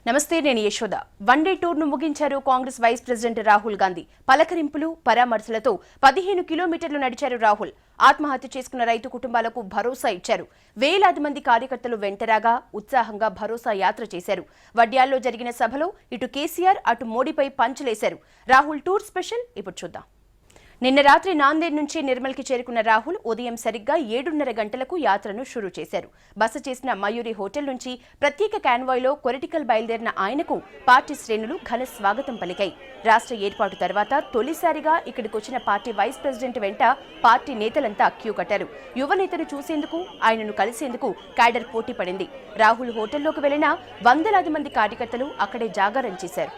నమస్తే, నేను యశోద. వన్డే టూర్ను ముగించారు కాంగ్రెస్ వైస్ ప్రెసిడెంట్ రాహుల్ గాంధీ. పలకరింపులు, పరామర్శలతో 15 కిలోమీటర్లు నడిచారు రాహుల్. ఆత్మహత్య చేసుకున్న రైతు కుటుంబాలకు భరోసా ఇచ్చారు. వేలాది మంది కార్యకర్తలు వెంటరాగా ఉత్సాహంగా భరోసా యాత్ర చేశారు. వడ్యాల్లో జరిగిన సభలో ఇటు కేసీఆర్, అటు మోడీపై పంచులేశారు. రాహుల్ టూర్ స్పెషల్ ఇప్పుడు చూద్దాం. నిన్న రాత్రి నాందేడ్ నుంచి నిర్మల్కి చేరుకున్న రాహుల్ ఉదయం సరిగ్గా 7:30 గంటలకు యాత్రను షురూ చేశారు. బస చేసిన మయూరి హోటల్ నుంచి ప్రత్యేక కాన్వాయ్లో కొరటికల్ బయలుదేరిన ఆయనకు పార్టీ శ్రేణులు ఘన స్వాగతం పలికాయి. రాష్ట్ర ఏర్పాటు తర్వాత తొలిసారిగా ఇక్కడికొచ్చిన పార్టీ వైస్ ప్రెసిడెంట్ వెంట పార్టీ నేతలంతా క్యూ కట్టారు. యువ నేతను చూసేందుకు, ఆయనను కలిసేందుకు క్యాడర్ పోటీ పడింది. రాహుల్ హోటల్లోకి వెళ్లిన వందలాది మంది కార్యకర్తలు అక్కడే జాగారం చేశారు.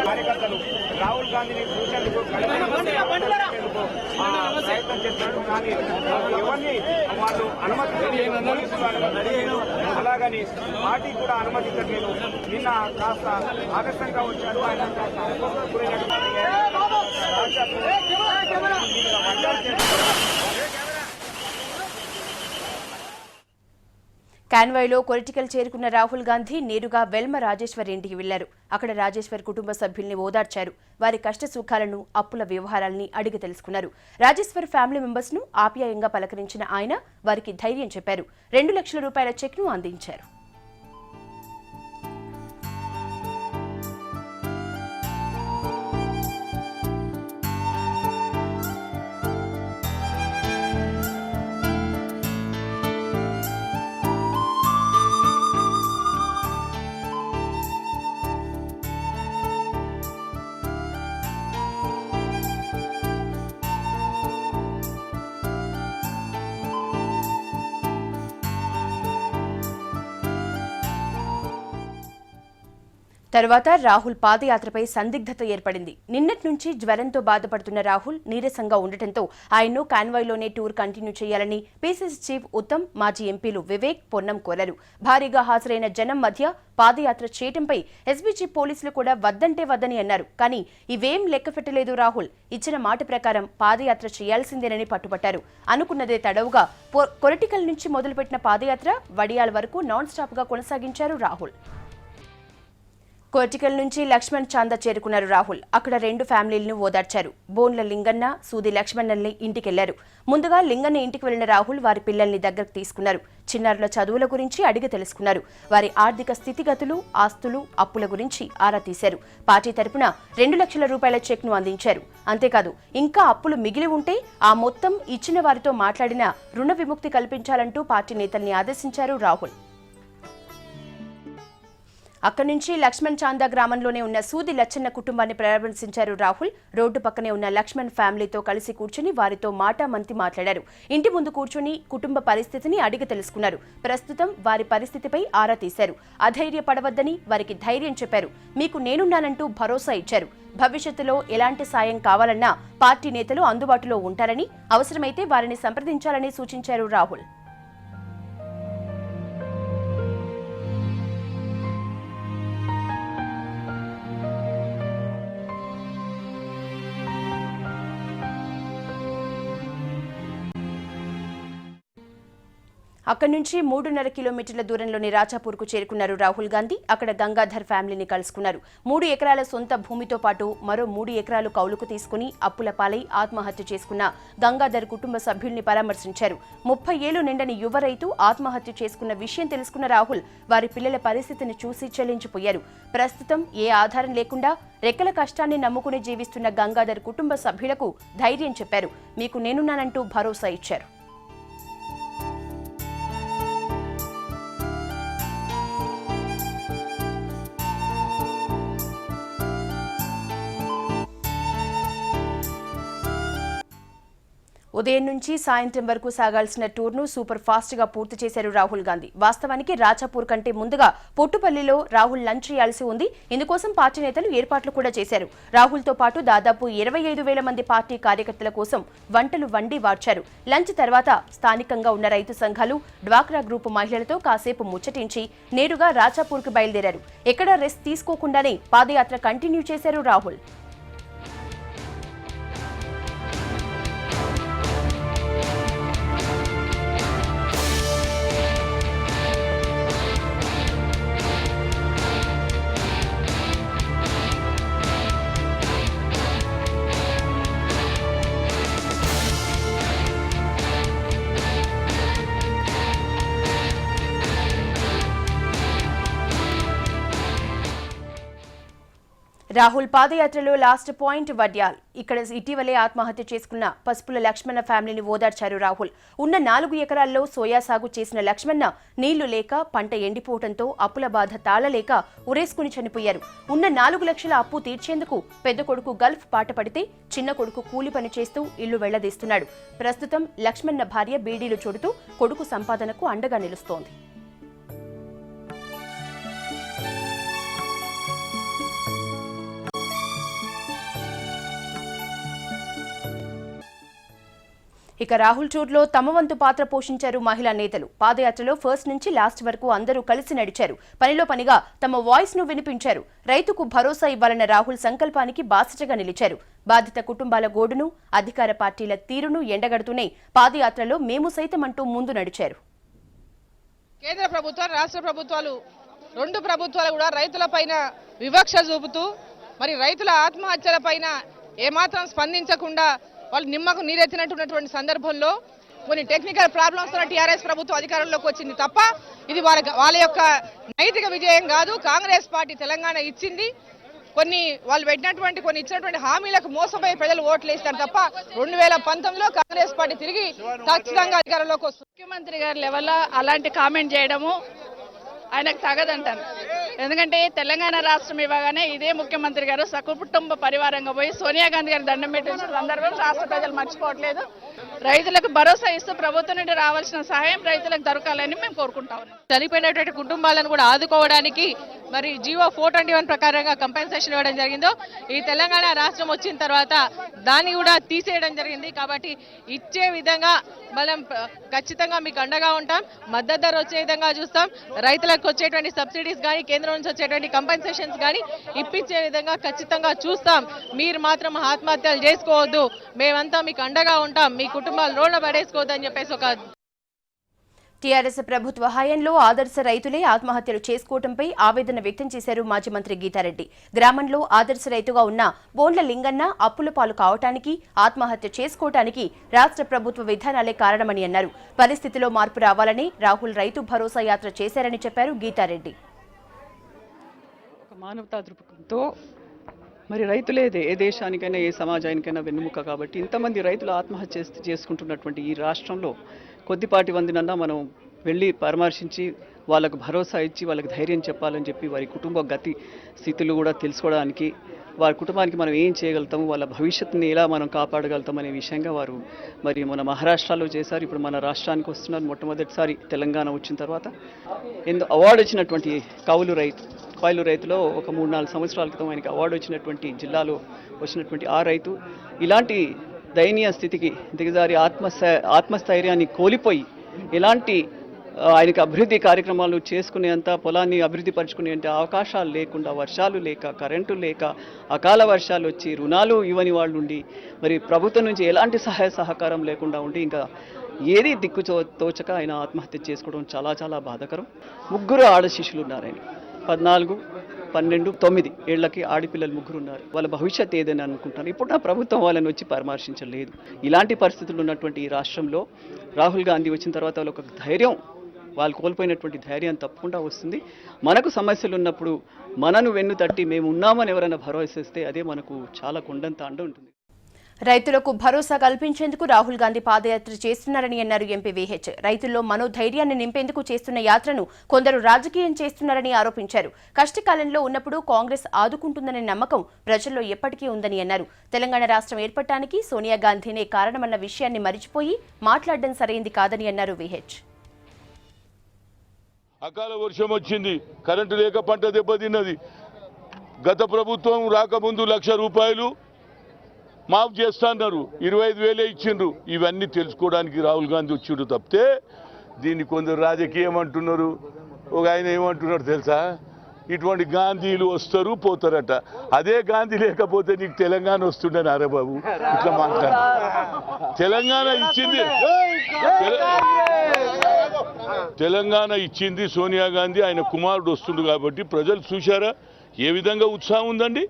కార్యకర్తలు రాహుల్ గాంధీని చూసేందుకు ప్రయత్నం చేస్తున్నారు. కానీ ఎవరిని వాళ్ళు అనుమతించలేదు. అలాగని పార్టీ కూడా అనుమతించలేదు. నిన్న కాస్త ఆదర్శంగా వచ్చారు. ఆయన కాన్వాయ్లో కొరటికల్ చేరుకున్న రాహుల్ గాంధీ నేరుగా వెల్మ రాజేశ్వర్ ఇంటికి వెళ్లారు. అక్కడ రాజేశ్వర్ కుటుంబ సభ్యుల్ని ఓదార్చారు. వారి కష్ట సుఖాలను, అప్పుల వ్యవహారాలని అడిగి తెలుసుకున్నారు. రాజేశ్వర్ ఫ్యామిలీ మెంబర్స్ ను ఆప్యాయంగా పలకరించిన ఆయన వారికి ధైర్యం చెప్పారు. 2 లక్షల రూపాయల చెక్ ను అందించారు. తరువాత రాహుల్ పాదయాత్రపై సందిగ్ధత ఏర్పడింది. నిన్నటి నుంచి జ్వరంతో బాధపడుతున్న రాహుల్ నీరసంగా ఉండటంతో ఆయన్ను కాన్వాయ్లోనే టూర్ కంటిన్యూ చేయాలని పీసీసీ చీఫ్ ఉత్తమ్, మాజీ ఎంపీలు వివేక్, పొన్నం కోరారు. భారీగా హాజరైన జనం మధ్య పాదయాత్ర చేయటంపై ఎస్బీజీ పోలీసులు కూడా వద్దంటే వద్దని అన్నారు. కానీ ఇవేం లెక్కపెట్టలేదు రాహుల్. ఇచ్చిన మాట ప్రకారం పాదయాత్ర చేయాల్సిందేనని పట్టుబట్టారు. అనుకున్నదే తడవుగా కొరటికల్ నుంచి మొదలుపెట్టిన పాదయాత్ర వడియాల వరకు నాన్ స్టాప్ గా కొనసాగించారు రాహుల్. కొరటికల్ నుంచి లక్ష్మణ్ చాందా చేరుకున్నారు రాహుల్. అక్కడ 2 ఫ్యామిలీలను ఓదార్చారు. బోన్ల లింగన్న, సూది లక్ష్మణ్ని ఇంటికెళ్లారు. ముందుగా లింగన్న ఇంటికి వెళ్లిన రాహుల్ వారి పిల్లల్ని దగ్గరకు తీసుకున్నారు. చిన్నారుల చదువుల గురించి అడిగి తెలుసుకున్నారు. వారి ఆర్థిక స్థితిగతులు, ఆస్తులు, అప్పుల గురించి ఆరా తీశారు. పార్టీ తరపున 2 లక్షల రూపాయల చెక్ ను అందించారు. అంతేకాదు, ఇంకా అప్పులు మిగిలి ఉంటే ఆ మొత్తం ఇచ్చిన వారితో మాట్లాడిన రుణ విముక్తి కల్పించాలంటూ పార్టీ నేతల్ని ఆదేశించారు రాహుల్. అక్కడి నుంచి లక్ష్మణ్ చాందా గ్రామంలోనే ఉన్న సూది లచ్చన్న కుటుంబాన్ని పరామర్శించారు రాహుల్. రోడ్డు పక్కనే ఉన్న లక్ష్మణ్ ఫ్యామిలీతో కలిసి కూర్చుని వారితో మాటామంతి మాట్లాడారు. ఇంటి ముందు కూర్చుని కుటుంబ పరిస్థితిని అడిగి తెలుసుకున్నారు. ప్రస్తుతం వారి పరిస్థితిపై ఆరా తీశారు. అధైర్యపడవద్దని వారికి ధైర్యం చెప్పారు. మీకు నేనున్నానంటూ భరోసా ఇచ్చారు. భవిష్యత్తులో ఎలాంటి సాయం కావాలన్నా పార్టీ నేతలు అందుబాటులో ఉంటారని, అవసరమైతే వారిని సంప్రదించాలని సూచించారు రాహుల్. అక్కడి నుంచి 3.5 కిలోమీటర్ల దూరంలోని రాచాపూర్కు చేరుకున్నారు రాహుల్ గాంధీ. అక్కడ గంగాధర్ ఫ్యామిలీని కలుసుకున్నారు. 3 ఎకరాల సొంత భూమితో పాటు మరో 3 ఎకరాలు కౌలుకు తీసుకుని అప్పుల పాలై ఆత్మహత్య చేసుకున్న గంగాధర్ కుటుంబ సభ్యుల్ని పరామర్శించారు. 30 ఏళ్లు నిండని యువ రైతు ఆత్మహత్య చేసుకున్న విషయం తెలుసుకున్న రాహుల్ వారి పిల్లల పరిస్థితిని చూసి చెల్లించిపోయారు. ప్రస్తుతం ఏ ఆధారం లేకుండా రెక్కల కష్టాన్ని నమ్ముకుని జీవిస్తున్న గంగాధర్ కుటుంబ సభ్యులకు ధైర్యం చెప్పారు. మీకు నేనున్నానంటూ భరోసా ఇచ్చారు. ఉదయం నుంచి సాయంత్రం వరకు సాగాల్సిన టూర్ను సూపర్ ఫాస్ట్ గా పూర్తి చేశారు రాహుల్ గాంధీ. వాస్తవానికి రాజాపూర్ కంటే ముందుగా పొట్టుపల్లిలో రాహుల్ లంచ్ చేయాల్సి ఉంది. ఇందుకోసం పార్టీ నేతలు ఏర్పాట్లు కూడా చేశారు. రాహుల్ తో పాటు దాదాపు 25,000 మంది పార్టీ కార్యకర్తల కోసం వంటలు వండి వార్చారు. లంచ్ తర్వాత స్థానికంగా ఉన్న రైతు సంఘాలు, డ్వాక్రా గ్రూపు మహిళలతో కాసేపు ముచ్చటించి నేరుగా రాజాపూర్కు బయలుదేరారు. ఎక్కడా రెస్ట్ తీసుకోకుండానే పాదయాత్ర కంటిన్యూ చేశారు రాహుల్. రాహుల్ పాదయాత్రలో లాస్ట్ పాయింట్ వడ్యాల్. ఇక్కడ ఇటీవలే ఆత్మహత్య చేసుకున్న పసుపుల లక్ష్మణ ఫ్యామిలీని ఓదార్చారు రాహుల్. ఉన్న 4 ఎకరాల్లో సోయా సాగు చేసిన లక్ష్మణ నీళ్లు లేక పంట ఎండిపోవడంతో అప్పుల బాధ తాళలేక ఉరేసుకుని చనిపోయారు. ఉన్న 4 లక్షల అప్పు తీర్చేందుకు పెద్ద కొడుకు గల్ఫ్ పాట పడితే చిన్న కొడుకు కూలి పని చేస్తూ ఇల్లు వెళ్లదీస్తున్నాడు. ప్రస్తుతం లక్ష్మణ భార్య బీడీలు చుడుతూ కొడుకు సంపాదనకు అండగా నిలుస్తోంది. ఇక రాహుల్ టూర్లో తమ వంతు పాత్ర పోషించారు మహిళా నేతలు. పాదయాత్రలో ఫస్ట్ నుంచి లాస్ట్ వరకు అందరూ కలిసి నడిచారు. పనిలో పనిగా తమ వాయిస్ ను వినిపించారు. రైతుకు భరోసా ఇవ్వాలన్న రాహుల్ సంకల్పానికి బాసటగా నిలిచారు. బాధిత కుటుంబాల గోడును, అధికార పార్టీల తీరును ఎండగడుతూనే పాదయాత్రలో మేము సైతం అంటూ ముందు నడిచారు. కేంద్ర ప్రభుత్వం, రాష్ట్ర ప్రభుత్వాలు, 2 ప్రభుత్వాలు కూడా రైతులపైన వివక్ష చూపుతూ మరి రైతుల ఆత్మహత్యలపైన ఏమాత్రం స్పందించకుండా వాళ్ళు నిమ్మకు నీరెత్తినట్టున్నటువంటి సందర్భంలో కొన్ని టెక్నికల్ ప్రాబ్లమ్స్ తో టీఆర్ఎస్ ప్రభుత్వం అధికారంలోకి వచ్చింది తప్ప ఇది వాళ్ళ యొక్క నైతిక విజయం కాదు. కాంగ్రెస్ పార్టీ తెలంగాణ ఇచ్చింది. వాళ్ళు పెట్టినటువంటి కొన్ని ఇచ్చినటువంటి హామీలకు మోసపోయి ప్రజలు ఓట్లు వేస్తారు తప్ప 2019లో కాంగ్రెస్ పార్టీ తిరిగి ఖచ్చితంగా అధికారంలోకి వస్తుంది. ముఖ్యమంత్రి గారి లెవెల్లో అలాంటి కామెంట్ చేయడము ఆయనకు తగదంటాను. ఎందుకంటే తెలంగాణ రాష్ట్రం ఇవ్వగానే ఇదే ముఖ్యమంత్రి గారు సకుటుంబ పరివారంగా పోయి సోనియా గాంధీ గారి దండం పెట్టిన సందర్భం రాష్ట్ర ప్రజలు మర్చిపోవట్లేదు. రైతులకు భరోసా ఇస్తూ ప్రభుత్వం నుండి రావాల్సిన సహాయం రైతులకు దొరకాలని మేము కోరుకుంటా ఉన్నాం. చనిపోయినటువంటి కుటుంబాలను కూడా ఆదుకోవడానికి మరి జీవో 421 ప్రకారంగా కంపెన్సేషన్ ఇవ్వడం జరిగిందో ఈ తెలంగాణ రాష్ట్రం వచ్చిన తర్వాత దాన్ని కూడా తీసేయడం జరిగింది. కాబట్టి ఇచ్చే విధంగా మనం ఖచ్చితంగా మీకు అండగా ఉంటాం. మద్దతు ధర వచ్చే విధంగా చూస్తాం. రైతులకు వచ్చేటువంటి సబ్సిడీస్ కానీ కేంద్రం నుంచి వచ్చేటువంటి కంపెన్సేషన్స్ కానీ ఇప్పించే విధంగా ఖచ్చితంగా చూస్తాం. మీరు మాత్రం ఆత్మహత్యలు చేసుకోవద్దు, మేమంతా మీకు అండగా ఉంటాం, మీ కుటుంబాలు రోడ్ల పడేసుకోవద్దు అని చెప్పేసి ఒక టీఆర్ఎస్ ప్రభుత్వ హయాంలో ఆదర్శ రైతులే ఆత్మహత్యలు చేసుకోవడంపై ఆవేదన వ్యక్తం చేశారు మాజీ మంత్రి గీతారెడ్డి. గ్రామంలో ఆదర్శ రైతుగా ఉన్న బోండ్ల లింగన్న అప్పుల పాలు కావటానికి, ఆత్మహత్య చేసుకోవటానికి రాష్ట్ర ప్రభుత్వ విధానాలే కారణమని అన్నారు. పరిస్థితిలో మార్పు రావాలని రాహుల్ రైతు భరోసా యాత్ర చేశారని చెప్పారు గీతారెడ్డి. ఒక మానవతా దృక్పథంతో మరి రైతులే ఏ దేశానికైనా ఏ సమాజానికైనా వెన్నుముక. కాబట్టి ఇంతమంది రైతులు ఆత్మహత్య చేసుకుంటున్నటువంటి ఈ రాష్ట్రంలో కొద్దిపాటి మందినన్నా మనం వెళ్ళి పరామర్శించి వాళ్ళకు భరోసా ఇచ్చి వాళ్ళకి ధైర్యం చెప్పాలని చెప్పి వారి కుటుంబ గతి స్థితులు కూడా తెలుసుకోవడానికి, వారి కుటుంబానికి మనం ఏం చేయగలుగుతాము, వాళ్ళ భవిష్యత్తుని ఎలా మనం కాపాడగలుగుతాం అనే విషయంగా వారు మరి మన మహారాష్ట్రలో చేశారు. ఇప్పుడు మన రాష్ట్రానికి వస్తున్నారు. మొట్టమొదటిసారి తెలంగాణ వచ్చిన తర్వాత అవార్డు వచ్చినటువంటి కౌలు రైతులో ఒక 3-4 సంవత్సరాల క్రితం ఆయనకి అవార్డు వచ్చినటువంటి జిల్లాలో వచ్చినటువంటి ఆ రైతు ఇలాంటి దయనీయ స్థితికి దిగజారి ఆత్మస్థైర్యాన్ని కోల్పోయి ఇలాంటి ఆయనకి అభివృద్ధి కార్యక్రమాలు చేసుకునేంత, పొలాన్ని అభివృద్ధి పరుచుకునేంత అవకాశాలు లేకుండా, వర్షాలు లేక, కరెంటు లేక, అకాల వర్షాలు వచ్చి రుణాలు ఇవ్వని వాళ్ళు ఉండి, మరి ప్రభుత్వం నుంచి ఎలాంటి సహాయ సహకారం లేకుండా ఉండి ఇంకా ఏది తోచక ఆయన ఆత్మహత్య చేసుకోవడం చాలా చాలా బాధాకరం. 3 ఆడ శిష్యులు ఉన్నారు. ఆయన 14, 12, 9 ఏళ్లకి ఆడపిల్లలు 3 ఉన్నారు. వాళ్ళ భవిష్యత్ ఏదని అనుకుంటాను. ఇప్పుడు నా ప్రభుత్వం వాళ్ళని వచ్చి పరామర్శించలేదు. ఇలాంటి పరిస్థితులు ఉన్నటువంటి ఈ రాష్ట్రంలో రాహుల్ గాంధీ వచ్చిన తర్వాత వాళ్ళొక ధైర్యం, వాళ్ళు కోల్పోయినటువంటి ధైర్యం తప్పకుండా వస్తుంది. మనకు సమస్యలు ఉన్నప్పుడు మనను వెన్ను తట్టి మేము ఉన్నామని ఎవరైనా భరోసా ఇస్తే అదే మనకు చాలా కొండంత అండ ఉంటుంది. రైతులకు భరోసా కల్పించేందుకు రాహుల్ గాంధీ పాదయాత్ర చేస్తున్నారని అన్నారు ఎంపీ విహెచ్. రైతుల్లో మనోధైర్యాన్ని నింపేందుకు చేస్తున్న యాత్రను కొందరు రాజకీయం చేస్తున్నారని ఆరోపించారు. కష్టకాలంలో ఉన్నప్పుడు కాంగ్రెస్ ఆదుకుంటుందనే నమ్మకం ప్రజల్లో ఎప్పటికీ ఉందని అన్నారు. తెలంగాణ రాష్ట్రం ఏర్పడటానికి సోనియా గాంధీనే కారణమన్న విషయాన్ని మరిచిపోయి మాట్లాడడం సరైంది కాదని అన్నారు విహెచ్. అకాల వర్షం వచ్చింది, కరెంటు లేక పంట దెబ్బతిన్నది. గత ప్రభుత్వం రాకముందు 1,00,000 రూపాయలు మాఫ్ చేస్తున్నారు, 25,000 ఇచ్చిండ్రు. ఇవన్నీ తెలుసుకోవడానికి రాహుల్ గాంధీ వచ్చిండ్రు తప్పితే దీన్ని కొందరు రాజకీయం అంటున్నారు. ఒక ఆయన ఏమంటున్నారు తెలుసా, ఇటువంటి గాంధీలు వస్తారు పోతారట. అదే గాంధీ లేకపోతే నీకు తెలంగాణ వస్తుండని అరే బాబు ఇట్లా మాట్లాడు. తెలంగాణ ఇచ్చింది సోనియా గాంధీ, ఆయన కుమారుడు వస్తుండు కాబట్టి ప్రజలు చూశారా ఏ విధంగా ఉత్సాహం ఉందండి.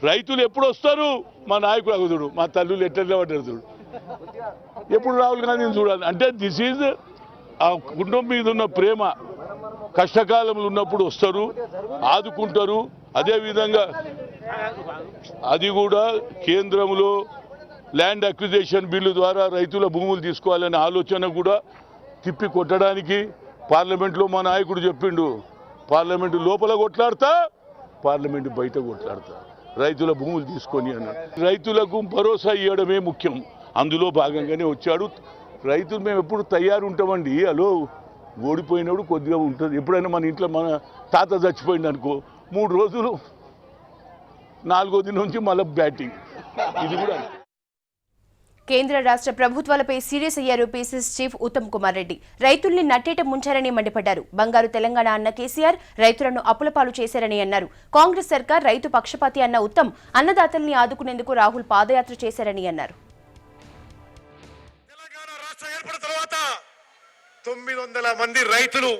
రైతులు ఎప్పుడు వస్తారు, మా నాయకుడు అగుదుడు, మా తల్లులు ఎట్లా పడ్డారు, ఎప్పుడు రాహుల్ గాంధీని చూడాలి. అంటే దిస్ ఈజ్ ఆ కుటుంబం మీద ఉన్న ప్రేమ. కష్టకాలంలో ఉన్నప్పుడు వస్తారు, ఆదుకుంటారు. అదేవిధంగా అది కూడా కేంద్రంలో ల్యాండ్ అక్విజిషన్ బిల్లు ద్వారా రైతుల భూములు తీసుకోవాలనే ఆలోచన కూడా తిప్పి కొట్టడానికి పార్లమెంట్లో మా నాయకుడు చెప్పిండు, పార్లమెంటు లోపల కొట్లాడతా, పార్లమెంటు బయట కొట్లాడతా, రైతుల భూములు తీసుకొని అన్నాడు. రైతులకు భరోసా ఇవ్వడమే ముఖ్యం, అందులో భాగంగానే వచ్చాడు. రైతులు మేము ఎప్పుడు తయారు ఉంటామండి. హలో, ఓడిపోయినప్పుడు కొద్దిగా ఉంటుంది. ఎప్పుడైనా మన ఇంట్లో మన తాత చచ్చిపోయింది అనుకో, 3 రోజులు 4వ దినం నుంచి మళ్ళీ బ్యాటింగ్. ఇది కూడా కేంద్ర రాష్ట్ర ప్రభుత్వాలపై సీరియస్ అయ్యారు పీసీసీ చీఫ్ ఉత్తమ్ కుమార్ రెడ్డి. రైతుల్ని నట్టేట ముంచారని మండిపడ్డారు. బంగారు తెలంగాణ అన్న కేసీఆర్ రైతులను అప్పులపాలు చేశారని అన్నారు. కాంగ్రెస్ సర్కార్ రైతు పక్షపాతి అన్న ఉత్తమ్ అన్నదాతల్ని ఆదుకునేందుకు రాహుల్ పాదయాత్ర చేశారని అన్నారు. తెలంగాణ రాష్ట్రం ఏర్పడిన తర్వాత 900 మంది రైతులు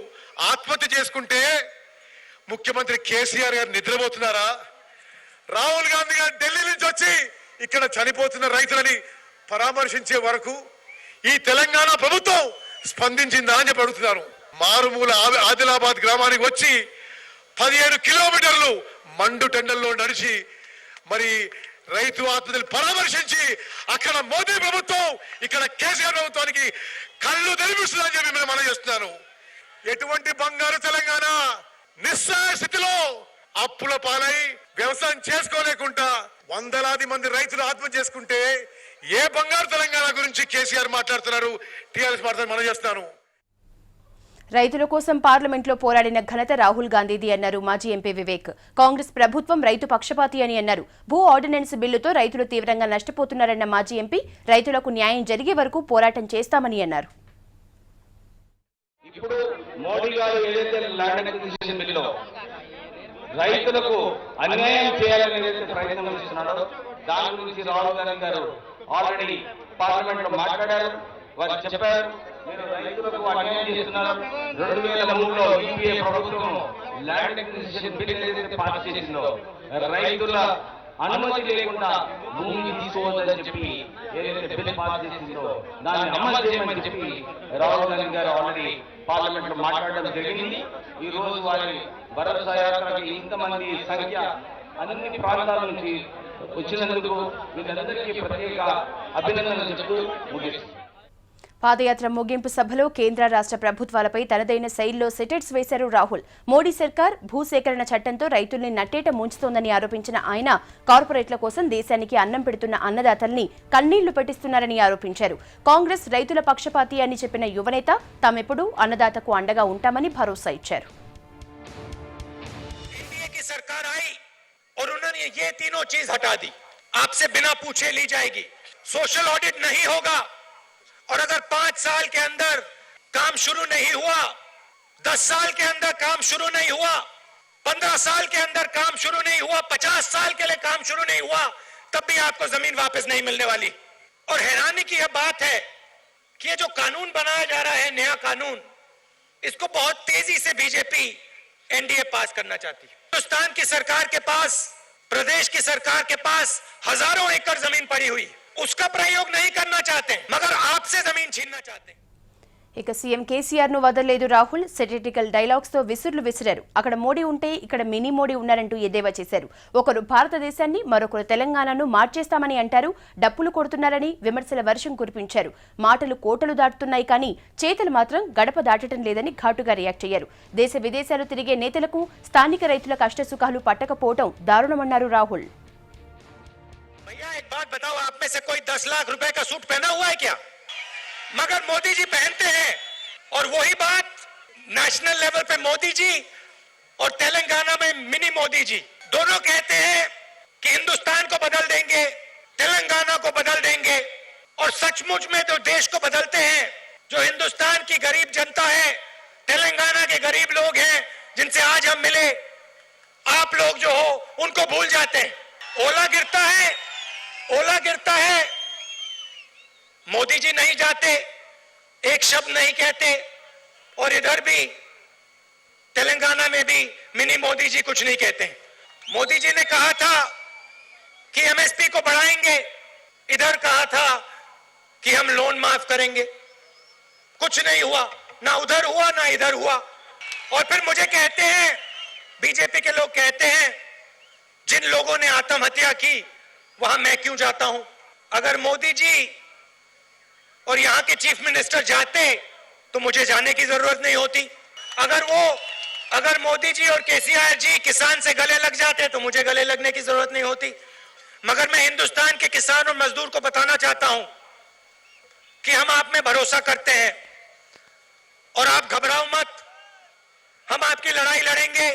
ఆత్మహత్య చేసుకుంటే ముఖ్యమంత్రి కేసీఆర్ గారు నిద్రపోతున్నారా? రాహుల్ గాంధీ గారు ఢిల్లీ నుంచి వచ్చి ఇక్కడ చనిపోతున్న రైతులని పరామర్శించే వరకు ఈ తెలంగాణ ప్రభుత్వం స్పందించిందా అని చెప్పి అడుగుతున్నారు. మారుమూల ఆదిలాబాద్ గ్రామానికి వచ్చి 17 కిలోమీటర్లు మండు టెండల్లో నడిచి మరి రైతు ఆత్మహత్యలు పరామర్శించి అక్కడ మోదీ ప్రభుత్వం ఇక్కడ కేసీఆర్ ప్రభుత్వానికి కళ్ళు తెరిపిస్తుందని చెప్పి మేము మనం చేస్తున్నాను. ఎటువంటి బంగారు తెలంగాణ నిస్సహాయ స్థితిలో అప్పుల పాలై వ్యవసాయం చేసుకోలేకుండా వందలాది మంది రైతులు ఆత్మహత్య చేసుకుంటే ఏ బంగారు తెలంగాణ గురించి కేసీఆర్ మాట్లాడుతున్నారు, టీఆర్ఎస్ మాట్లాడుతున్నారు మనం చేస్తున్నాను. రైతుల కోసం పార్లమెంట్లో పోరాడిన ఘనత రాహుల్ గాంధీది అన్నారు మాజీ ఎంపీ వివేక్. కాంగ్రెస్ ప్రభుత్వం రైతు పక్షపాతి అని అన్నారు. భూ ఆర్డినెన్స్ బిల్లుతో రైతులు తీవ్రంగా నష్టపోతున్నారన్న మాజీ ఎంపీ రైతులకు న్యాయం జరిగే వరకు పోరాటం చేస్తామని అన్నారు. ఇప్పుడు మోడీ గారు ఏదైతే ల్యాండ్ అక్విజిషన్ బిల్లులో రైతులకు అన్యాయం చేయాలని ఏదైతే ప్రయత్నం చేస్తున్నారో దాని గురించి రాహుల్ గాంధీ గారు ఆల్రెడీ పార్లమెంట్ లో మాట్లాడారు. వారు చెప్పారు, మీరు రైతులకు అన్యాయం చేస్తున్నారు. 2003లో యూపీఏ ప్రభుత్వం ల్యాండ్ అక్విజిషన్ బిల్ ఏదైతే పాస్ చేసిందో రైతుల అనుమతి లేకుండా భూమి తీసుకోవద్దని చెప్పి ఏదైతే బిల్ పాస్ చేసిందో దాన్ని అమలు చేయమని చెప్పి రాహుల్ గాంధీ గారు ఆల్రెడీ పార్లమెంట్ లో మాట్లాడడం జరిగింది. ఈ రోజు వారి భరోసా యాత్రకి ఇంతమంది సంఖ్య అన్ని ప్రాంతాల నుంచి వచ్చినందుకు వీళ్ళందరికీ ప్రత్యేక అభినందనలు చెప్తూ ముగిస్తుంది. పాదయాత్ర ముగింపు సభలో కేంద్ర రాష్ట్ర ప్రభుత్వాలపై తనదైన శైలిలో సెటెట్స్ వేశారు రాహుల్. మోడీ సర్కార్ భూసేకరణ చట్టంతో రైతుల్ని నట్టేట ముంచుతోందని ఆరోపించిన ఆయన కార్పొరేట్ల కోసం దేశానికి అన్నం పెడుతున్న అన్నదాతల్ని కన్నీళ్లు పెట్టిస్తున్నారని ఆరోపించారు. కాంగ్రెస్ రైతుల పక్షపాతి అని చెప్పిన యువనేత తామెప్పుడూ అన్నదాతకు అండగా ఉంటామని భరోసా ఇచ్చారు. और उन्होंने ये तीनों चीज हटा दी, आपसे बिना पूछे ली जाएगी, सोशल ऑडिट नहीं होगा, और अगर 5 साल के अंदर काम शुरू नहीं हुआ, 10 साल के अंदर काम शुरू नहीं हुआ, 15 साल के अंदर काम शुरू नहीं हुआ, 50 साल के लिए काम शुरू नहीं हुआ, तब भी आपको जमीन वापस नहीं मिलने वाली. और हैरानी की यह बात है कि ये जो कानून बनाया जा रहा है, नया कानून, इसको बहुत तेजी से बीजेपी एनडीए पास करना चाहती है. हिंदुस्तान की सरकार के पास, प्रदेश की सरकार के पास हजारों एकड़ जमीन पड़ी हुई, उसका प्रयोग नहीं करना चाहते, मगर आपसे जमीन छीनना चाहते. ఇక సీఎం కేసీఆర్ ను వదలలేదు రాహుల్. సెటెటికల్ డైలాగ్స్ తో విసురులు విసిరారు. అక్కడ మోడీ ఉంటే ఇక్కడ మినీ మోడీ ఉన్నారంటూ ఎద్దేవా చేశారు. ఒకరు భారతదేశాన్ని మరొకరు తెలంగాణను మార్చేస్తామని అంటారు. డప్పులు కొడుతున్నారని విమర్శల వర్షం కురిపించారు. మాటలు కోటలు దాటుతున్నాయి కానీ చేతలు మాత్రం గడప దాటడం లేదని ఘాటుగా రియాక్ట్ అయ్యారు. దేశ విదేశాలు తిరిగే నేతలకు స్థానిక రైతుల కష్టసుఖాలు పట్టకపోవడం దారుణమన్నారు రాహుల్. भैया एक बात बताओ, आप में से कोई 10 लाख रुपए का सूट पहना हुआ है क्या? मगर मोदी जी पहनते हैं। और वही बात नेशनल लेवल पे मोदी जी और तेलंगाना में मिनी मोदी जी दोनों कहते हैं कि हिंदुस्तान को बदल देंगे, तेलंगाना को बदल देंगे। और सचमुच में तो देश को बदलते हैं। जो हिंदुस्तान की गरीब जनता है, तेलंगाना के गरीब लोग हैं जिनसे आज हम मिले, आप लोग जो हो उनको भूल जाते हैं। ओला गिरता है, मोदी जी नहीं जाते, एक शब्द नहीं कहते। और इधर भी तेलंगाना में भी मिनी मोदी जी कुछ नहीं कहते। मोदी जी ने कहा था कि एमएसपी को बढ़ाएंगे, इधर कहा था कि हम लोन माफ करेंगे। कुछ नहीं हुआ, ना उधर हुआ ना इधर हुआ। और फिर मुझे कहते हैं, बीजेपी के लोग कहते हैं, जिन लोगों ने आत्महत्या की वहां मैं क्यों जाता हूं? अगर मोदी जी और यहां के चीफ मिनिस्टर जाते तो मुझे जाने की जरूरत नहीं होती। अगर मोदी जी और केसीआर जी किसान से गले लग जाते तो मुझे गले लगने की जरूरत नहीं होती। मगर मैं हिंदुस्तान के किसान और मजदूर को बताना चाहता हूं कि हम आप में भरोसा करते हैं और आप घबराओ मत। हम आपकी लड़ाई लड़ेंगे,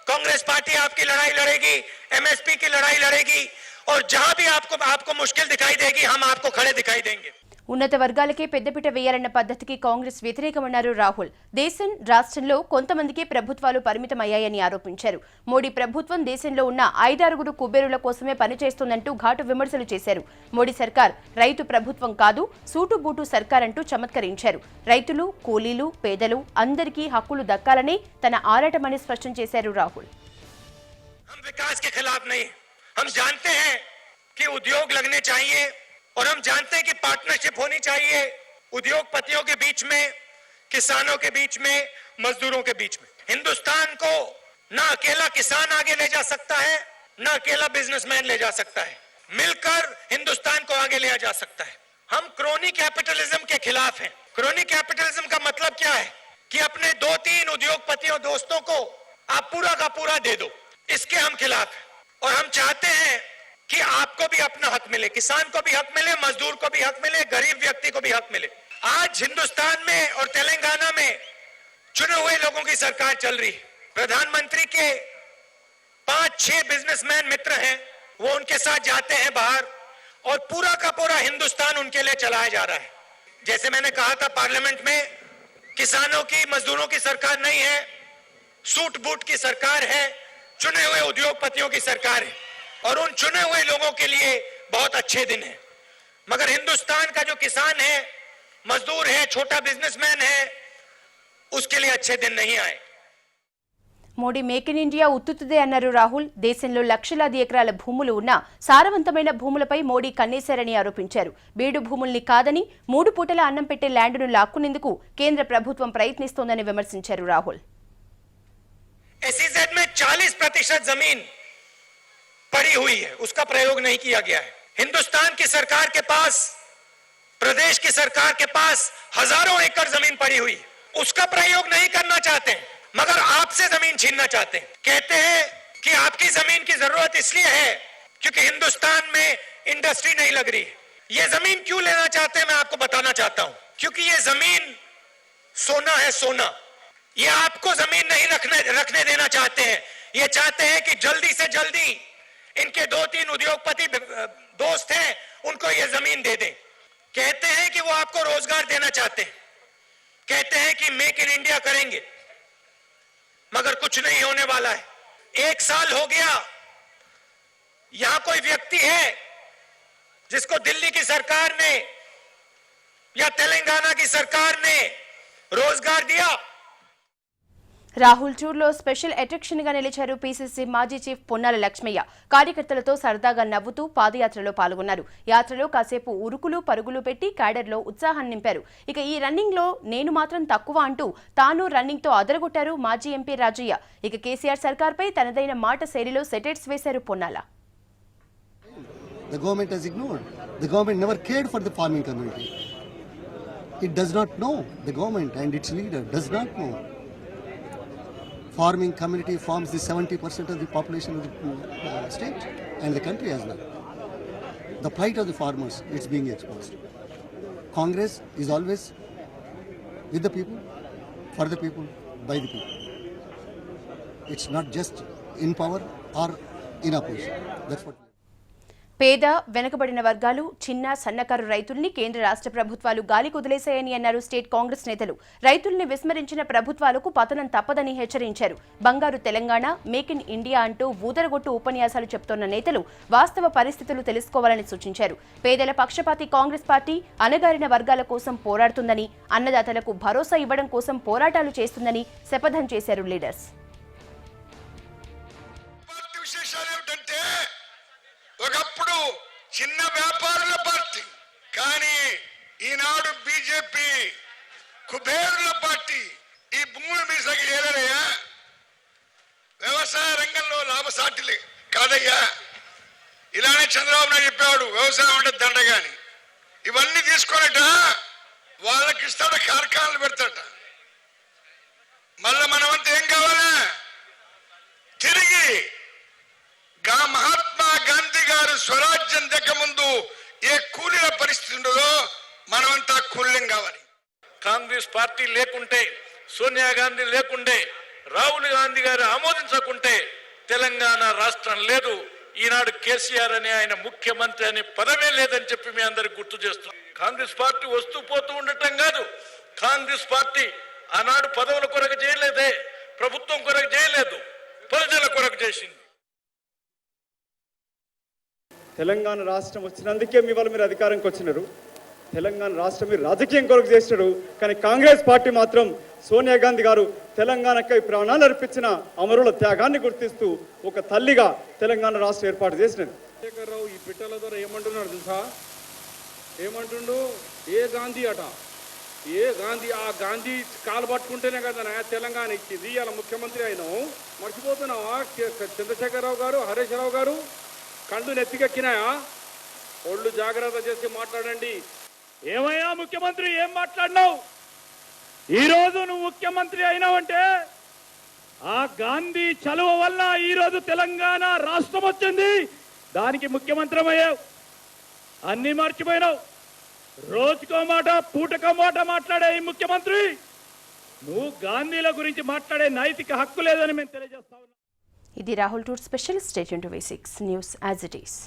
कांग्रेस पार्टी आपकी लड़ाई लड़ेगी, एमएसपी की लड़ाई लड़ेगी। और जहां भी आपको मुश्किल दिखाई देगी, हम आपको खड़े दिखाई देंगे। ఉన్నత వర్గాలకే పెద్దపీట వేయాలన్న పద్ధతికి కాంగ్రెస్ వ్యతిరేకమన్నారు రాహుల్. దేశం రాష్ట్రంలో కొంతమందికే ప్రభుత్వాలు పరిమితమయ్యాయని ఆరోపించారు. మోడీ ప్రభుత్వం దేశంలో ఉన్న 5-6 కుబేరుల కోసమే పనిచేస్తోందంటూ ఘాటు విమర్శలు చేశారు. మోడీ సర్కార్ రైతు ప్రభుత్వం కాదు, సూటుబూటు సర్కార్ అంటూ చమత్కరించారు. రైతులు, కూలీలు, పేదలు అందరికీ హక్కులు దక్కాలని తన ఆరాటమని స్పష్టం చేశారు రాహుల్. हम विकास के खिलाफ नहीं, हम जानते हैं कि उद्योग लगने चाहिए और हम जानते हैं कि पार्टनरशिप होनी चाहिए उद्योगपतियों के बीच में, किसानों के बीच में, मजदूरों के बीच में। हिंदुस्तान को ना अकेला किसान आगे ले जा सकता है, ना अकेला बिजनेसमैन ले जा सकता है। मिलकर हिंदुस्तान को आगे ले जा सकता है। हम क्रोनी कैपिटलिज्म के खिलाफ हैं। क्रोनी कैपिटलिज्म का मतलब क्या है कि अपने 2-3 उद्योगपतियों दोस्तों को आप पूरा का पूरा दे दो, इसके हम खिलाफ हैं। और हम चाहते हैं कि आपको भी अपना हक मिले, किसान को भी हक मिले, मजदूर को भी हक मिले, गरीब व्यक्ति को भी हक मिले। आज हिंदुस्तान में और तेलंगाना में चुने हुए लोगों की सरकार चल रही है। प्रधानमंत्री के 5-6 बिजनेसमैन मित्र हैं, वो उनके साथ जाते हैं बाहर और पूरा का पूरा हिंदुस्तान उनके लिए चलाया जा रहा है। जैसे मैंने कहा था पार्लियामेंट में, किसानों की, मजदूरों की सरकार नहीं है, सूट बूट की सरकार है, चुने हुए उद्योगपतियों की सरकार है। और उन चुने हुए लोगों के लिए बहुत अच्छे दिन हैं। मगर हिंदुस्तान का जो किसान है, मजदूर है, छोटा बिजनेसमैन है, उसके लिए अच्छे दिन नहीं आए। మోడీ మేక్ ఇన్ ఇండియా ఉత్తుతుదే అన్నారు రాహుల్. దేశంలో లక్షలాది ఎకరాల భూములు ఉన్నా సారవంతమైన భూములపై మోడీ కన్నేశారని ఆరోపించారు. బీడు భూముల్ని కాదని 3 పూటల అన్నం పెట్టే ల్యాండ్ను లాక్కునేందుకు కేంద్ర ప్రభుత్వం ప్రయత్నిస్తోందని విమర్శించారు రాహుల్. एसईजेड में 40% जमीन पड़ी हुई है, उसका प्रयोग नहीं किया गया है। हिंदुस्तान की सरकार के पास, प्रदेश की सरकार के पास हजारों एकड़ जमीन पड़ी हुई है, उसका प्रयोग नहीं करना चाहते हैं, मगर आपसे जमीन छीनना चाहते हैं। कहते हैं कि आपकी जमीन की जरूरत इसलिए है क्योंकि हिंदुस्तान में इंडस्ट्री नहीं लग रही है। ये जमीन क्यों लेना चाहते हैं मैं आपको बताना चाहता हूं। क्योंकि ये जमीन सोना है, सोना। ये आपको जमीन नहीं रखने देना चाहते हैं। ये चाहते हैं कि जल्दी से जल्दी इनके 2-3 उद्योगपति दोस्त हैं, उनको ये जमीन दे दें। कहते हैं कि वो आपको रोजगार देना चाहते हैं, कहते हैं कि मेक इन इंडिया करेंगे, मगर कुछ नहीं होने वाला है। 1 साल हो गया, यहां कोई व्यक्ति है जिसको दिल्ली की सरकार ने या तेलंगाना की सरकार ने रोजगार दिया? రాహుల్ టూర్లో స్పెషల్ అట్రాక్షన్ గా నిలిచారు పీసీసీ మాజీ చీఫ్ పొన్నాల లక్ష్మయ్య. కార్యకర్తలతో సరదాగా నవ్వుతూ పాదయాత్రలో పాల్గొన్నారు. యాత్రలో కాసేపు ఉరుకులు పరుగులు పెట్టి క్యాడర్లో ఉత్సాహాన్ని నింపారు. ఇక ఈ రన్నింగ్ లో నేను మాత్రం తక్కువ అంటూ తాను రన్నింగ్ తో అదరగొట్టారు మాజీ ఎంపీ రాజయ్య. ఇక కేసీఆర్ సర్కార్పై తనదైన మాట శైలిలో సెటైర్స్ వేశారు Ponnala. The government has ignored. The government never cared for the farming community. It does not know. The government and its leader does not know. Farming community forms the 70% of the population of the state and the country as well. The plight of the farmers is being exposed. Congress is always with the people, for the people, by the people. It's not just in power or in opposition. That's what. పేద వెనుకబడిన వర్గాలు చిన్న సన్నకారు రైతుల్ని కేంద్ర రాష్ట్ర ప్రభుత్వాలు గాలి కుదిలేశాయని అన్నారు స్టేట్ కాంగ్రెస్ నేతలు. రైతుల్ని విస్మరించిన ప్రభుత్వాలకు పతనం తప్పదని హెచ్చరించారు. బంగారు తెలంగాణ, మేక్ ఇన్ ఇండియా అంటూ ఊదరగొట్టు ఉపన్యాసాలు చెప్తోన్న నేతలు వాస్తవ పరిస్థితులు తెలుసుకోవాలని సూచించారు. పేదల పక్షపాతి కాంగ్రెస్ పార్టీ అణగారిన వర్గాల కోసం పోరాడుతుందని, అన్నదాతలకు భరోసా ఇవ్వడం కోసం పోరాటాలు చేస్తుందని శపథం చేశారు లీడర్స్. ఒకప్పుడు చిన్న వ్యాపారుల పార్టీ, కానీ ఈనాడు బీజేపీ కుబేరుల పార్టీ. ఈ భూములు మీ సగం ఏదయ్యా? వ్యవసాయ రంగంలో లాభసాటిలే కాదయ్యా. ఇలానే చంద్రబాబు నాయుడు చెప్పాడు, వ్యవసాయం అంటే దండగాని. ఇవన్నీ తీసుకొనట వాళ్ళకి ఇస్తాడ, కార్ఖానాలు పెడతాట. మళ్ళా మనమంతా ఏం కావాలా? తిరిగి మహాత్మా గాంధీ గారు స్వరాజ్యం దగ్గర ముందు ఏ కూలీల పరిస్థితి ఉండదో మనమంతా కూలీలం కావాలి. కాంగ్రెస్ పార్టీ లేకుంటే, సోనియా గాంధీ లేకుండే, రాహుల్ గాంధీ గారు ఆమోదించకుంటే తెలంగాణ రాష్ట్రం లేదు. ఈనాడు కేసీఆర్ అనే ఆయన ముఖ్యమంత్రి అనే పదమే లేదని చెప్పి మీ అందరికి గుర్తు చేస్తున్నాం. కాంగ్రెస్ పార్టీ వస్తూ పోతూ ఉండటం కాదు. కాంగ్రెస్ పార్టీ ఆనాడు పదవుల కొరకు చేయలేదే, ప్రభుత్వం కొరకు చేయలేదు, ప్రజల కొరకు చేసింది. తెలంగాణ రాష్ట్రం వచ్చినందుకే మీ వాళ్ళు మీరు అధికారంకి వచ్చినారు. తెలంగాణ రాష్ట్రం మీరు రాజకీయం కొరకు చేసినారు. కానీ కాంగ్రెస్ పార్టీ మాత్రం సోనియా గాంధీ గారు తెలంగాణకై ప్రాణాలు అర్పించిన అమరుల త్యాగాన్ని గుర్తిస్తూ ఒక తల్లిగా తెలంగాణ రాష్ట్రం ఏర్పాటు చేసినది. రావు ఈ పిట్టల ద్వారా ఏమంటున్నాడు తెలుసా? ఏమంటుండు? ఏ గాంధీ అట, ఏ గాంధీ? ఆ గాంధీ కాలు పట్టుకుంటేనే కదా తెలంగాణ ఇచ్చింది. ఇవాళ ముఖ్యమంత్రి అయినావు, మర్చిపోతున్నావా? చంద్రశేఖరరావు గారు, హరీష్ రావు గారు కళ్ళు నెత్తికెక్కినాయా? ఒళ్ళు జాగ్రత్త చేసి మాట్లాడండి. ఏమయ్యా ముఖ్యమంత్రి, ఏం మాట్లాడినావు? ఈరోజు నువ్వు ముఖ్యమంత్రి అయినావంటే ఆ గాంధీ చలువ వల్ల ఈరోజు తెలంగాణ రాష్ట్రం వచ్చింది. దానికి ముఖ్యమంత్రి అయ్యావు. అన్ని మర్చిపోయినావు. రోజుకో మాట, పూటకో మాట మాట్లాడే ఈ ముఖ్యమంత్రి నువ్వు గాంధీల గురించి మాట్లాడే నైతిక హక్కు లేదని మేము తెలియజేస్తా ఉన్నాం. ఇది Rahul tour special. Stay tuned to V6 news as it is.